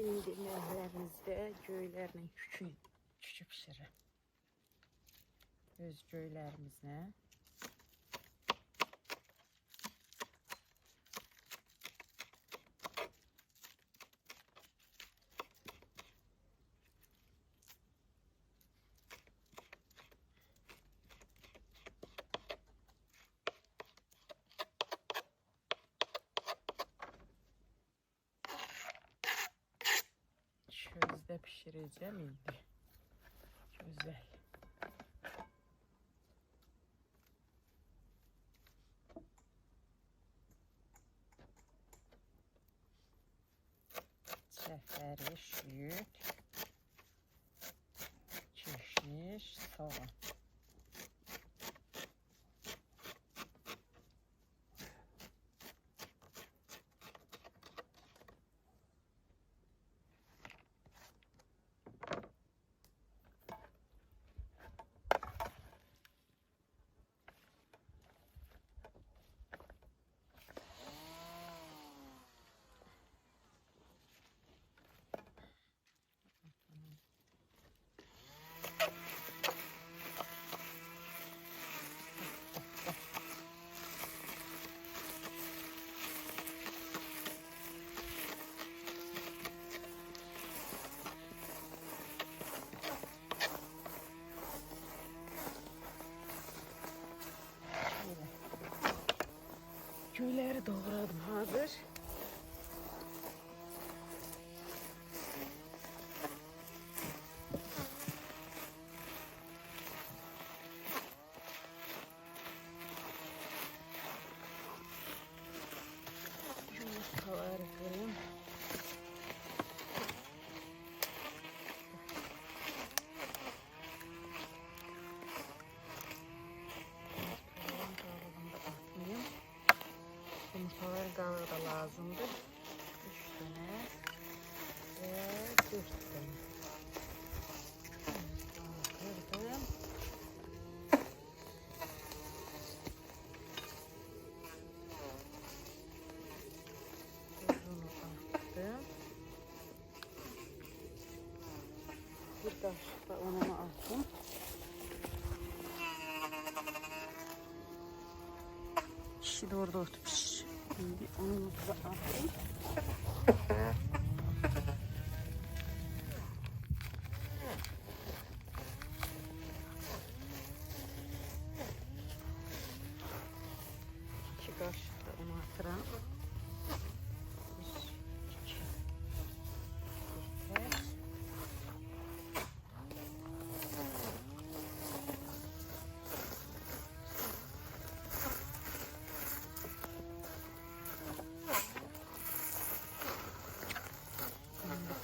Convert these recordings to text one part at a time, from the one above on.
İndi məhlərimizdə göylərlə kükü pişirir. Öz göylərimizlə. Közde pişireceğim indi. Güzel. Şəhəri, süt, kişniş, soğan. Göyleri doğradım hazır. Yumurtaları kırayım. Yumurtaların kalığı da lazımdı. 3 tane ve 4 tane. Kırdım. Tuzunu attım. Bir kaşık da ununu attım. Kişi de orada oturmuş. Şimdi onu da atayım. İki kaşık da onu atıram.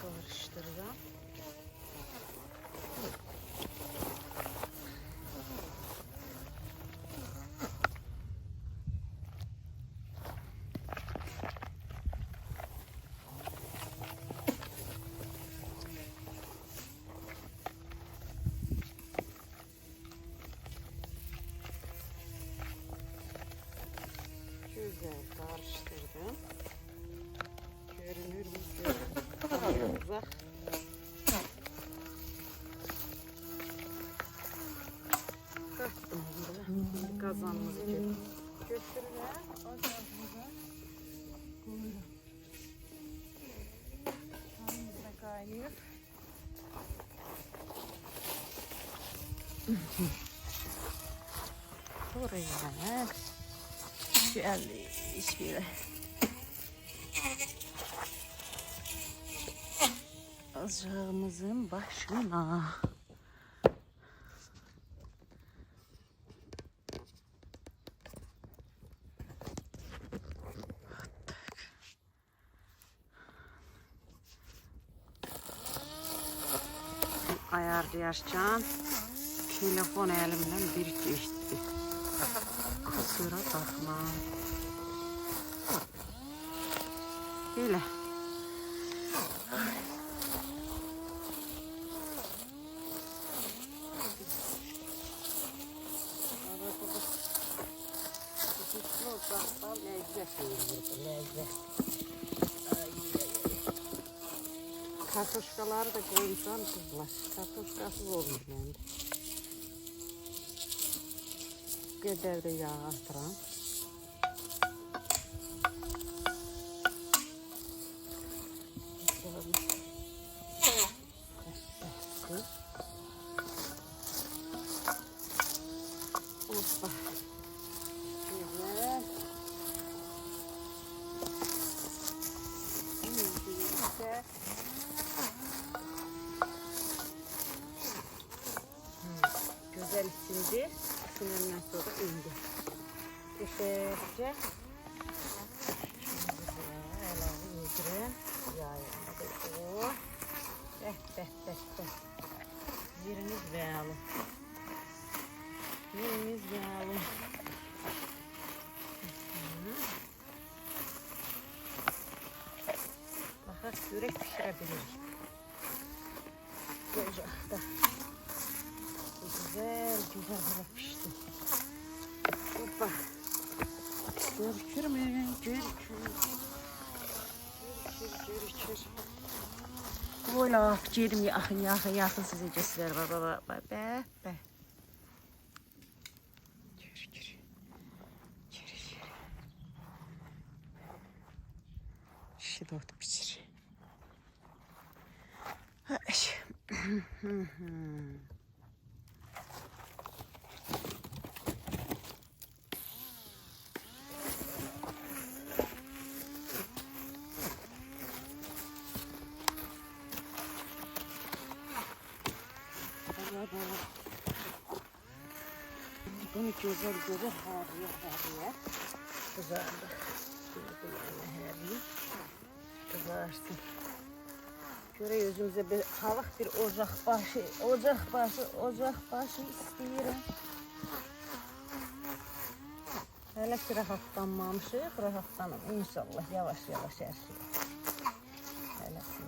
Karıştıracağım. Güzel karıştırdım. Görünür mü? Görünür. Uzak. Kattım bunu. Kazanımızı götürürüm. Ocağımıza koyuyorum. Çayımız da kaynıyor. Buraya şöyle şöyle ocağımızın başına ayarlayacağım. Telefon elimden bir geçti. Kusura bakma. Böyle. Lezzet. Kartoşkaları da koymuşam kızlar. Kartoşkasız olmuyor bende. Bu kadar da yağ atıram. Hoppa. Güzel. Güzel şimdi. Sınırından sonra indi. Güzelce. Elavı yedirin. Yayılmadı. Oh. Yerimiz beyalı. Yerimiz beyalı. Bak börek pişirebiliriz. Ocakta. Güzel börek pişti. Hoppa. Görükür mü? Görükür. Ola yedim yakın size cesiler baba. Be. Görükür. Şimdi orada pişir. Bunu güzel hariye kızardı. Hariye kızarsın. Şöyle yüzümüze bir havak bir ocak başı isteyirim. Hele ki rahatlanmamışıq, rahatlanım inşallah yavaş her şey. Hele ki.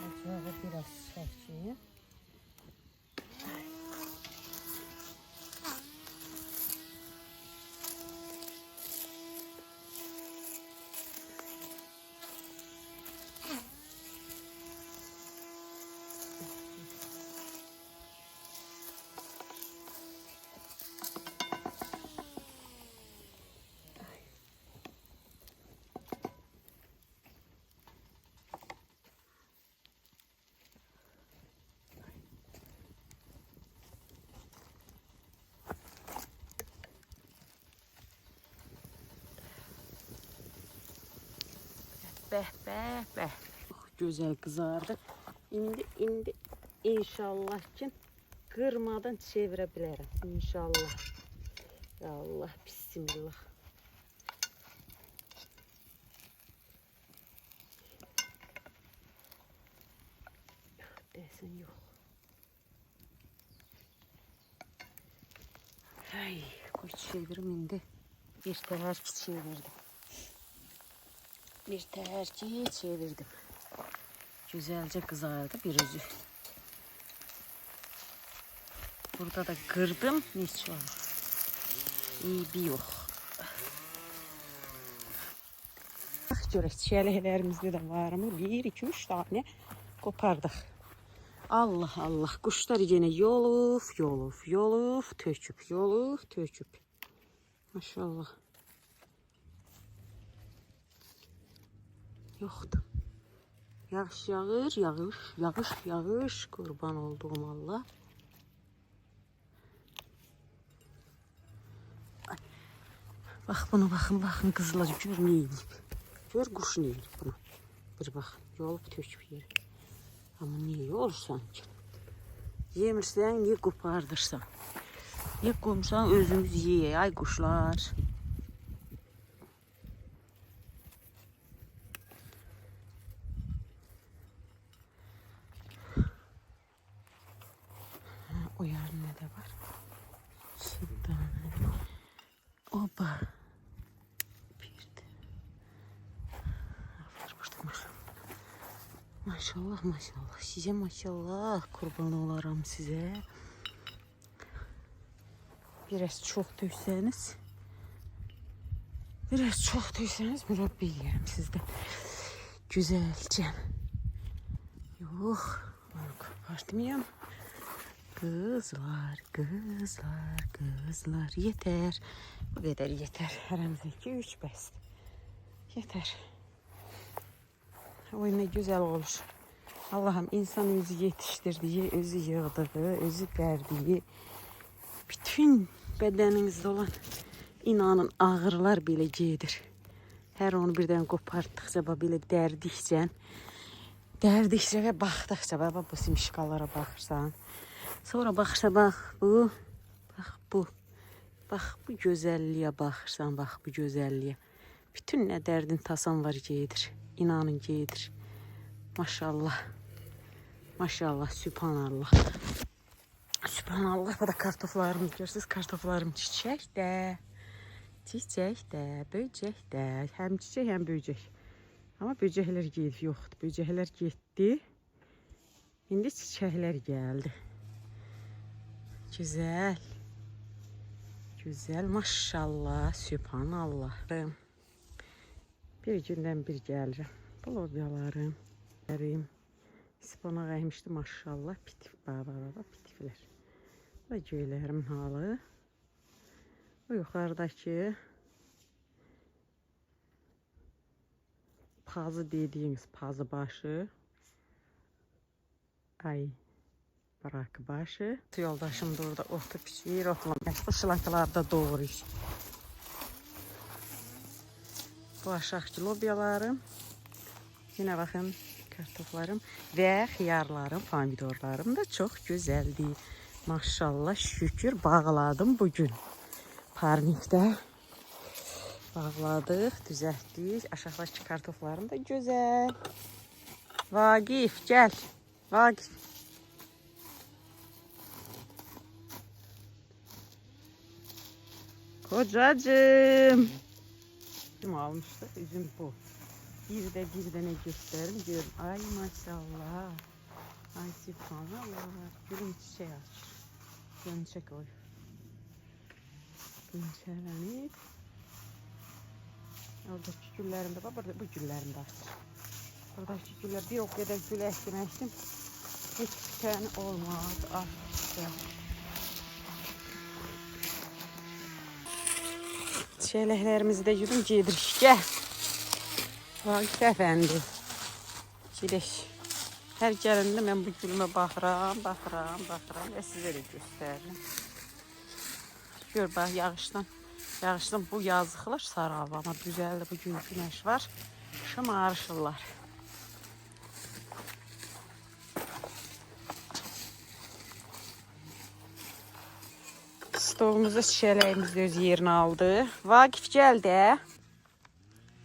Ocağı biraz çekeyim. Be. Güzel kızardı. İndi inşallah ki kırmadan çevirebilirim. İnşallah. Ya Allah bismillah. Desen yok. Ay, koy çevirim indi. Bir terki çevirdim. Bir terki çevirdim. Güzelce kızardı bir özü. Burada da kırdım. Neyse olur. İyi bir yok. Görək çiyələklərimizdə də var mı? 1, 2, 3 tane kopardık. Allah. Kuşlar yine yolub, töküb. Maşallah. Yoxdur. Yağış yağış. Kurban olduğum Allah. Bak bunu bakın kızlar gör ne yiyip. Gör kuş ne yiyip bunu. Bir bakın yolup töküp yeri. Ama niye olursan ki? Yemirsən niye kopardırsan? Niye koymuşsan özümüz yiyək ay kuşlar. O yarın ne de var? Şuradan. Oba. Bir de. Maşallah. Size maşallah. Kurban olarım size. Biraz çox döysəniz. Biraz çox döysəniz mürəbbə yeyərəm sizdən. Güzelcəm. Yox, onu kopartmayayım. Kızlar, kızlar, kızlar. Yeter. Bu kadar yeter. Aramızda 2-3 bəsdir. Yeter. Oy ne güzel olur. Allah'ım insan özü yetiştirdiği, özü yığdığı, özü verdiği bütün bedeninizde olan inanın ağrılar belə gedir. Her onu birdən qopartdıqca, belə dərdikcə və baxdıqca, bu simşikalara baxırsan. Sonra baxırsa bax bu, bax bu gözəlliyə baxırsan, bax bu gözəlliyə. Bütün nə dərdin tasan var gedir. İnanın gedir. Maşallah. Maşallah, sübhanallah. Sübhanallah, bu da kartoflarım. Görürsünüz, kartoflarım çiçəkdə. Çiçəkdə, böcəkdə. Həm çiçək, həm böcək. Amma böcəklər gedib, yoxdur. Böcəklər getdi. İndi çiçəklər gəldi. Güzel. Güzel, maşallah, sübhanallah. Bir gündən bir gəlirəm. Bu lobyalarım, sipona qaymışdı, maşallah, pitif, pitiflər. Bu da göylərimin halı. Bu yuxarıdakı pazı dediğimiz pazı başı. Ay, bırak başı. Yoldaşım da orada otu pişirir, otlamış. Bu şılankalarda doğrayır. Bu aşağıdaki lobyalarım. Yine bakın kartoflarım ve xiyarlarım, pomidorlarım da çok güzeldi. Maşallah, şükür bağladım bugün. Parnikdə bağladıq, düzəltdik. Aşağıdakı kartoflarım da güzel. Vagif, gel. Vagif. Kocacığım. Kim almıştı? Üzüm bu. Bir de ne gösterim görün. Ay maşallah. Ay sübhanallah. Gülüm çiçeği açır. Gönçe koy. Gönçelenip. Oradaki güllerim de var. Bu güllerim de açır. Buradaki güller bir o kadar gül ekmiştim. Hiç tane olmadı. Açtı. Çeləklərimizi də yudum gedirik. Gəl. Vagif əfəndi. Gideş. Hər gələndə mən bu gülümə baxıram və sizə də göstərirəm. Gör bax, yağışdan bu yazıqlar saralır, amma düzəldi, bu gün günəş var. Şımarışırlar. Stolumuzda çiçələyimiz də öz yerini aldı. Vagif gəl də.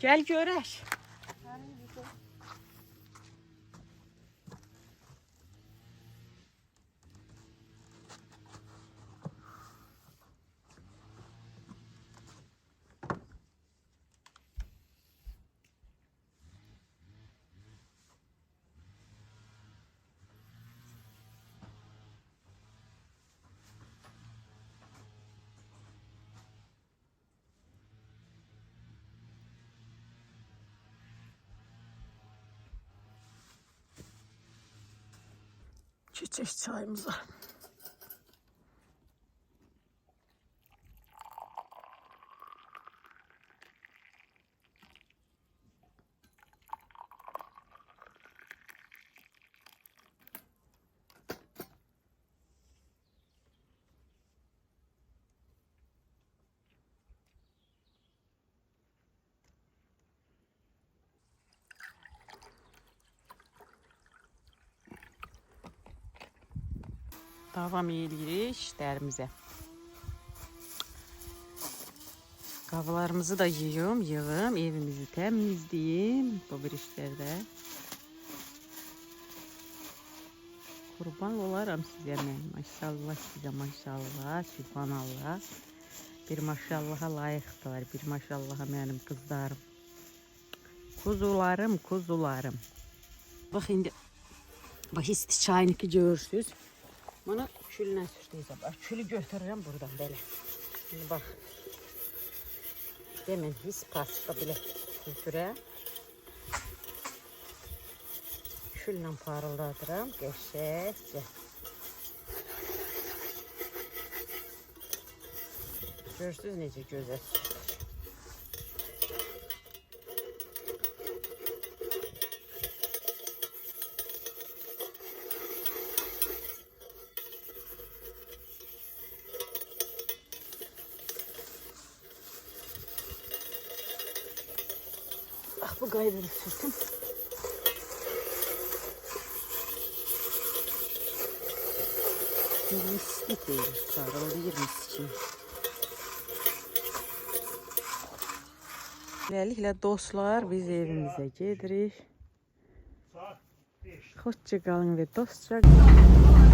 Gəl görək. Çiçek çayımıza. Davam edirik işlərimizə. Qablarımızı da yığım, evimizi təmizləyim. Bu bir işlərdə. Qurban olaram sizə mən. Maşallah sizə, maşallah, sübhanallah. Bir maşallaha layiqdırlar, bir maşallaha mənim qızlarım. Kuzularım. Bax indi, bax isti çayını ki görürsünüz. Bunu küllə sürtdüysə, külü götürürəm buradan belə. Şimdi bax. Demin his pasqa belə sürtürəm. Küllə parıldadıram qəşəngcə. Görürsünüz necə gözəl sürtür. Bak bu gayrı sürtüm. Mislik değil, sarıldı 20 için. Beləliklə dostlar, biz evimizə gedirik. Xoşça qalın və dostça qalın.